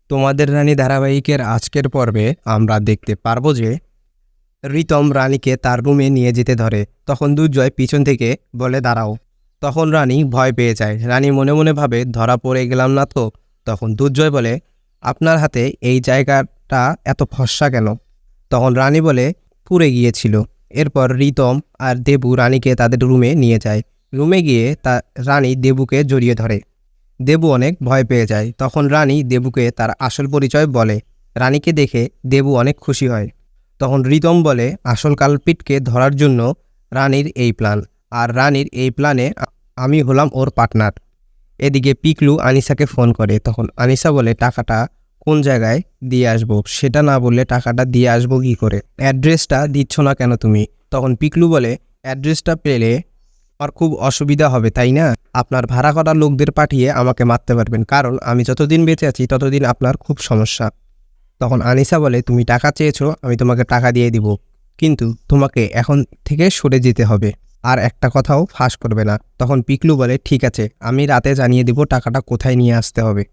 তোমাদের রানী ধারাবাহিকের আজকের পর্বে আমরা দেখতে পারবো যে রিতম রানীকে তার রুমে নিয়ে যেতে ধরে। তখন দুর্জয় পিছন থেকে বলে দাঁড়াও। তখন রানী ভয় পেয়ে যায়। রানী মনে মনে ভাবে ধরা পড়ে গেলাম না তো। তখন দুর্জয় বলে, আপনার হাতে এই জায়গাটা এত ফর্সা কেন? তখন রানী বলে, পুড়ে গিয়েছিল। এরপর রিতম আর দেবু রানীকে তাদের রুমে নিয়ে যায়। রুমে গিয়ে রানী দেবুকে জড়িয়ে ধরে। দেবু অনেক ভয় পেয়ে যায়। তখন রানী দেবুকে তার আসল পরিচয় বলে। রানীকে দেখে দেবু অনেক খুশি হয়। তখন রিতম বলে, আসল কালপিটকে ধরার জন্য রানীর এই প্ল্যান, আর রানীর এই প্ল্যানে আমি হলাম ওর পার্টনার। এদিকে পিকলু আনিসাকে ফোন করে। তখন আনিসা বলে, টাকাটা কোন জায়গায় দিয়ে আসবো? সেটা না বললে টাকাটা দিয়ে আসবো কী করে? অ্যাড্রেসটা দিচ্ছ না কেন তুমি? তখন পিকলু বলে, অ্যাড্রেসটা পেলে আমার খুব অসুবিধা হবে, তাই না? আপনার ভাড়া করা লোকদের পাঠিয়ে আমাকে মারতে পারবেন, কারণ আমি যতদিন বেঁচে আছি ততদিন আপনার খুব সমস্যা। তখন আনিসা বলে, তুমি টাকা চেয়েছো, আমি তোমাকে টাকা দিয়ে দিব, কিন্তু তোমাকে এখন থেকে সরে যেতে হবে, আর একটা কথাও ফাঁস করবে না। তখন পিকলু বলে, ঠিক আছে, আমি রাতে জানিয়ে দিব টাকাটা কোথায় নিয়ে আসতে হবে।